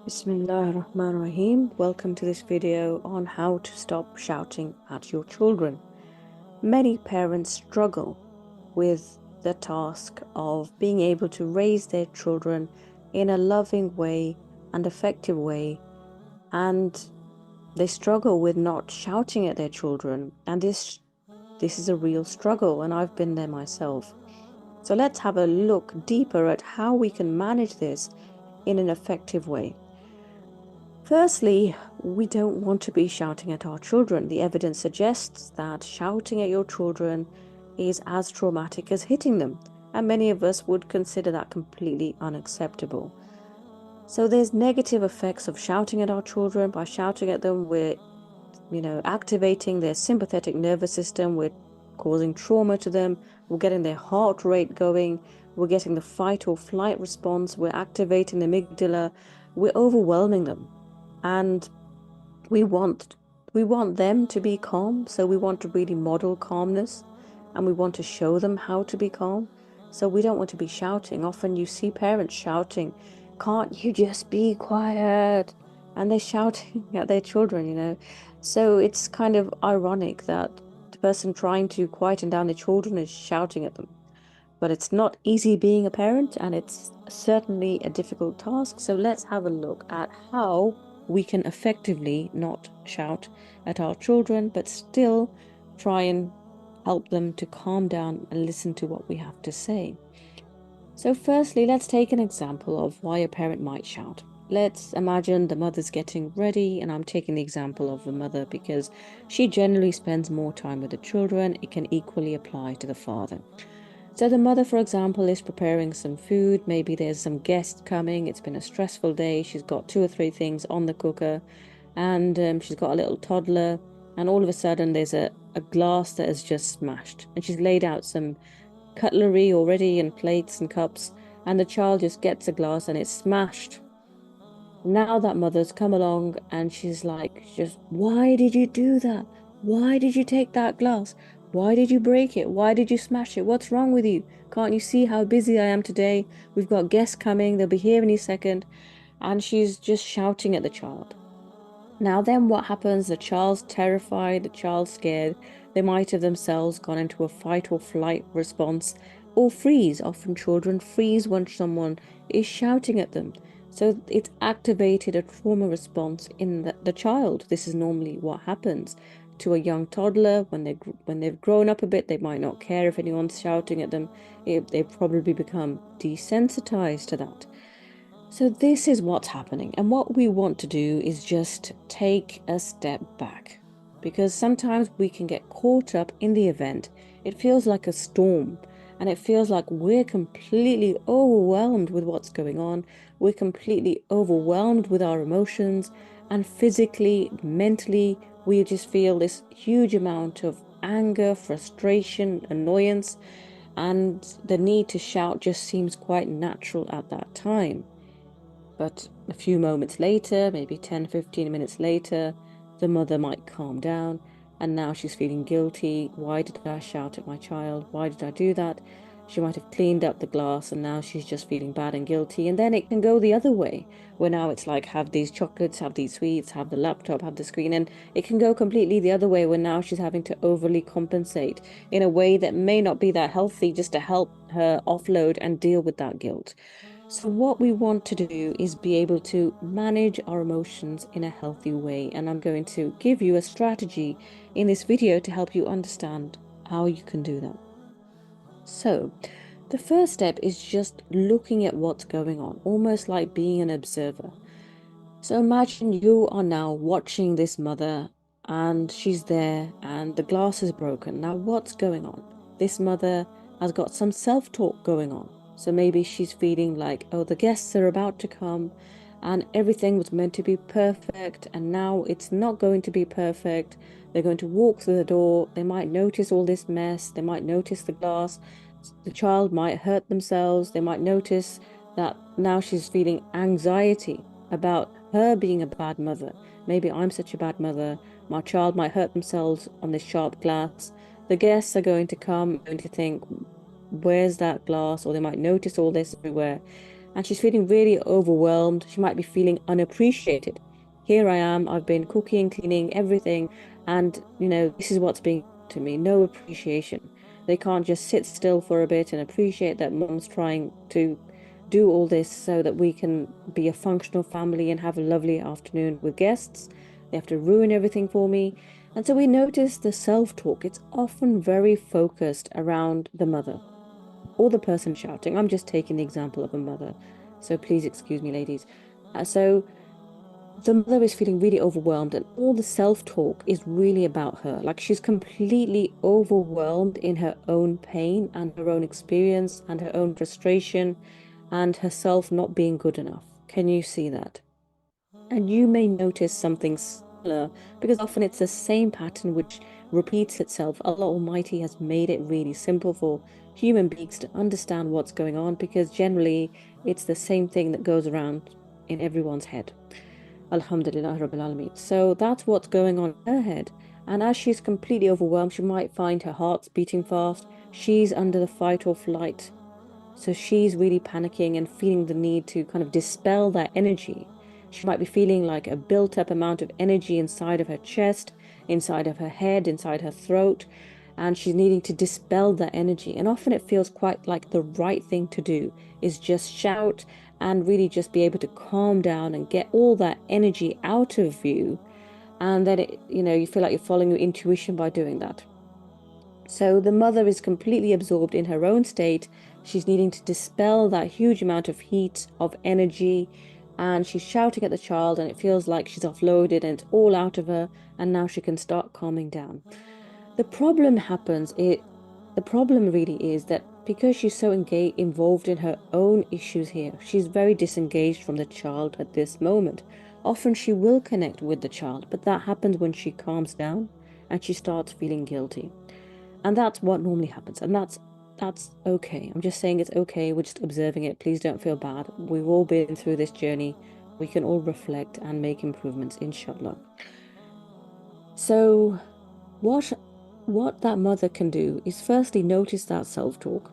Bismillahirrahmanirrahim. Welcome to this video on how to stop shouting at your children. Many parents struggle with the task of being able to raise their children in a loving way and effective way, and they struggle with not shouting at their children, and this is a real struggle, and I've been there myself. So let's have a look deeper at how we can manage this in an effective way. Firstly, we don't want to be shouting at our children. The evidence suggests that shouting at your children is as traumatic as hitting them, and many of us would consider that completely unacceptable. So there's negative effects of shouting at our children. By shouting at them, we're activating their sympathetic nervous system, we're causing trauma to them, we're getting their heart rate going, we're getting the fight or flight response, we're activating the amygdala, we're overwhelming them. And we want them to be calm, so we want to really model calmness, and we want to show them how to be calm. So we don't want to be shouting. Often you see parents shouting, "Can't you just be quiet?" And they're shouting at their children. So it's kind of ironic that the person trying to quieten down their children is shouting at them. But it's not easy being a parent, and it's certainly a difficult task. So let's have a look at how we can effectively not shout at our children, but still try and help them to calm down and listen to what we have to say. So firstly, let's take an example of why a parent might shout. Let's imagine the mother's getting ready, and I'm taking the example of the mother because she generally spends more time with the children. It can equally apply to the father. So the mother, for example, is preparing some food. Maybe there's some guests coming. It's been a stressful day. She's got 2 or 3 things on the cooker, and she's got a little toddler. And all of a sudden, there's a glass that has just smashed. And she's laid out some cutlery already and plates and cups. And the child just gets a glass and it's smashed. Now that mother's come along and she's like, why did you do that? Why did you take that glass? Why did you break it? Why did you smash it? What's wrong with you? Can't you see how busy I am today? We've got guests coming. They'll be here any second. And she's just shouting at the child. Now then what happens? The child's terrified, the child's scared. They might have themselves gone into a fight or flight response or freeze. Often children freeze when someone is shouting at them. So it's activated a trauma response in the child. This is normally what happens to a young toddler. When they've grown up a bit, they might not care if anyone's shouting at them. They probably become desensitized to that. So this is what's happening. And what we want to do is just take a step back, because sometimes we can get caught up in the event. It feels like a storm, and it feels like we're completely overwhelmed with what's going on. We're completely overwhelmed with our emotions, and physically, mentally, we just feel this huge amount of anger, frustration, annoyance, and the need to shout just seems quite natural at that time. But a few moments later, maybe 10, 15 minutes later, the mother might calm down, and now she's feeling guilty. Why did I shout at my child? Why did I do that? She might have cleaned up the glass, and now she's just feeling bad and guilty. And then it can go the other way, where now it's like, have these chocolates, have these sweets, have the laptop, have the screen. And it can go completely the other way, where now she's having to overly compensate in a way that may not be that healthy, just to help her offload and deal with that guilt. So what we want to do is be able to manage our emotions in a healthy way. And I'm going to give you a strategy in this video to help you understand how you can do that. So the first step is just looking at what's going on, almost like being an observer. So imagine you are now watching this mother, and she's there and the glass is broken. Now what's going on? This mother has got some self-talk going on. So maybe she's feeling like, oh, the guests are about to come and everything was meant to be perfect, and now it's not going to be perfect. They're going to walk through the door. They might notice all this mess. They might notice the glass. The child might hurt themselves. They might notice that now she's feeling anxiety about her being a bad mother. Maybe I'm such a bad mother. My child might hurt themselves on this sharp glass. The guests are going to come, going to think, where's that glass? Or they might notice all this everywhere. and she's feeling really overwhelmed. She might be feeling unappreciated. Here I am, I've been cooking, cleaning, everything, and this is what's being to me. No appreciation. They can't just sit still for a bit and appreciate that mom's trying to do all this so that we can be a functional family and have a lovely afternoon with guests. They have to ruin everything for me. And so we notice the self-talk. It's often very focused around the mother or the person shouting. I'm just taking the example of a mother, so please excuse me, ladies. So the mother is feeling really overwhelmed, and all the self-talk is really about her. Like, she's completely overwhelmed in her own pain and her own experience and her own frustration and herself not being good enough. Can you see that? And you may notice something similar, because often it's the same pattern which repeats itself. Allah Almighty has made it really simple for human beings to understand what's going on, because generally it's the same thing that goes around in everyone's head. Alhamdulillah Rabbil Alameen. So that's what's going on in her head. And as she's completely overwhelmed, she might find her heart's beating fast. She's under the fight or flight. So she's really panicking and feeling the need to kind of dispel that energy. She might be feeling like a built up amount of energy inside of her chest, inside of her head, inside her throat, and she's needing to dispel that energy. And often it feels quite like the right thing to do is just shout and really just be able to calm down and get all that energy out of you. And then you feel like you're following your intuition by doing that. So the mother is completely absorbed in her own state. She's needing to dispel that huge amount of heat, of energy, and she's shouting at the child, and it feels like she's offloaded and it's all out of her, and now she can start calming down. The problem really is that because she's so involved in her own issues here, she's very disengaged from the child at this moment. Often she will connect with the child, but that happens when she calms down and she starts feeling guilty. And that's what normally happens. And that's okay. I'm just saying it's okay. We're just observing it. Please don't feel bad. We've all been through this journey. We can all reflect and make improvements, inshallah. So what that mother can do is firstly notice that self-talk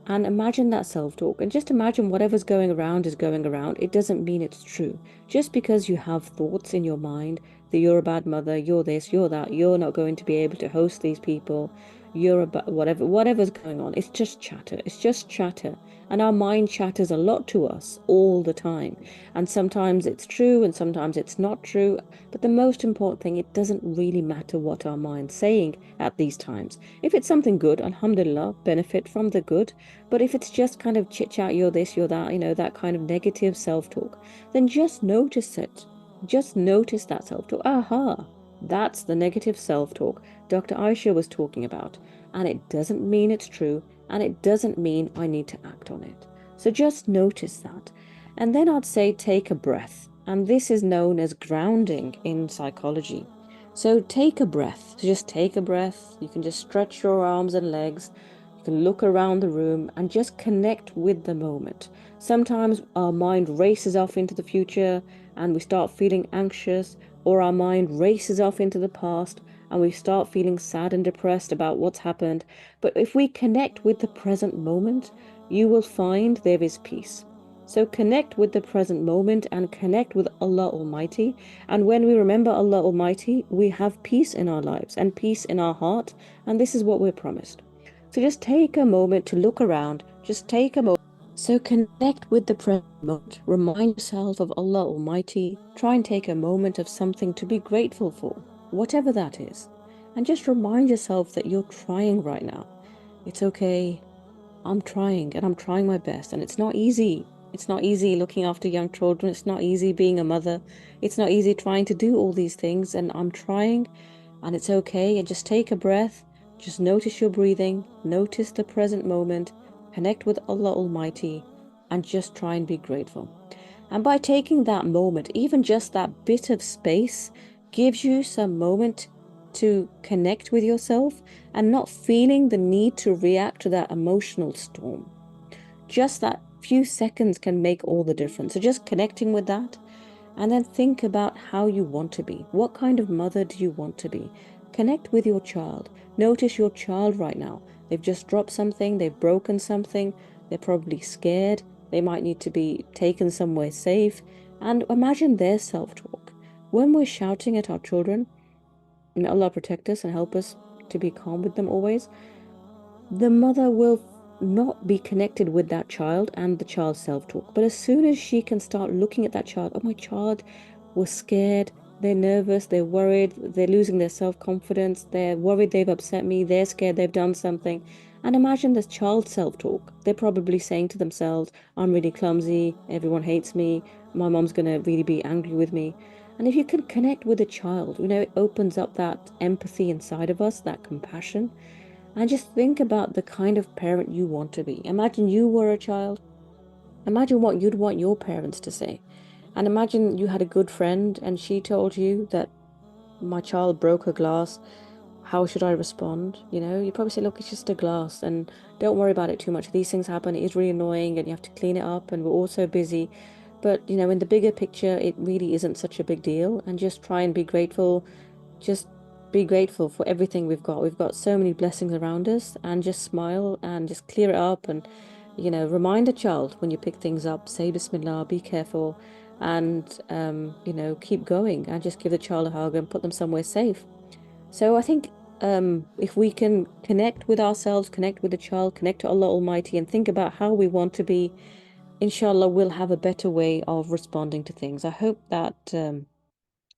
and imagine that self-talk, and just imagine whatever's going around is going around. It doesn't mean it's true. Just because you have thoughts in your mind that you're a bad mother, you're this, you're that, you're not going to be able to host these people, you're about whatever's going on, it's just chatter. It's just chatter. And our mind chatters a lot to us all the time. And sometimes it's true and sometimes it's not true. But the most important thing, it doesn't really matter what our mind's saying at these times. If it's something good, alhamdulillah, benefit from the good. But if it's just kind of chit chat, you're this, you're that, that kind of negative self-talk, then just notice it. Just notice that self-talk. Aha, that's the negative self-talk Dr. Aisha was talking about. And it doesn't mean it's true, and it doesn't mean I need to act on it. So just notice that. And then I'd say take a breath. And this is known as grounding in psychology. So take a breath. So just take a breath. You can just stretch your arms and legs. You can look around the room and just connect with the moment. Sometimes our mind races off into the future and we start feeling anxious, or our mind races off into the past and we start feeling sad and depressed about what's happened. But if we connect with the present moment, you will find there is peace. So connect with the present moment and connect with Allah Almighty. And when we remember Allah Almighty, we have peace in our lives and peace in our heart. And this is what we're promised. So just take a moment to look around. Just take a moment. So connect with the present moment. Remind yourself of Allah Almighty. Try and take a moment of something to be grateful for, whatever that is. And just remind yourself that you're trying right now. It's okay. I'm trying, and I'm trying my best. And it's not easy. It's not easy looking after young children. It's not easy being a mother. It's not easy trying to do all these things. And I'm trying, and it's okay. And just take a breath. Just notice your breathing. Notice the present moment. Connect with Allah Almighty, and just try and be grateful. And by taking that moment, even just that bit of space, gives you some moment to connect with yourself and not feeling the need to react to that emotional storm. Just that few seconds can make all the difference. So just connecting with that, and then think about how you want to be. What kind of mother do you want to be? Connect with your child. Notice your child right now. They've just dropped something, they've broken something, they're probably scared, They might need to be taken somewhere safe. And imagine their self-talk. When we're shouting at our children, and Allah protect us and help us to be calm with them always, the mother will not be connected with that child and the child's self-talk. But as soon as she can start looking at that child, oh, my child was scared, they're nervous, they're worried, they're losing their self-confidence, they're worried they've upset me, they're scared they've done something. And imagine this child's self-talk. They're probably saying to themselves, I'm really clumsy, everyone hates me, my mom's gonna really be angry with me. And if you can connect with a child, it opens up that empathy inside of us, that compassion. And just think about the kind of parent you want to be. Imagine you were a child. Imagine what you'd want your parents to say. And imagine you had a good friend and she told you that my child broke a glass. How should I respond? You probably say, look, it's just a glass and don't worry about it too much. These things happen. It is really annoying and you have to clean it up and we're all so busy. But, in the bigger picture, it really isn't such a big deal. And just try and be grateful. Just be grateful for everything we've got. We've got so many blessings around us, and just smile and just clear it up. And, remind a child when you pick things up, say Bismillah, be careful, and, keep going and just give the child a hug and put them somewhere safe. So I think if we can connect with ourselves, connect with the child, connect to Allah Almighty, and think about how we want to be, inshallah, we'll have a better way of responding to things. I hope that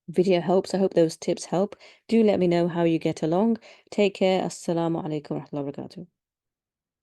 video helps. I hope those tips help. Do let me know how you get along. Take care. Assalamu alaikum wa rahmatullahi wa barakatuh.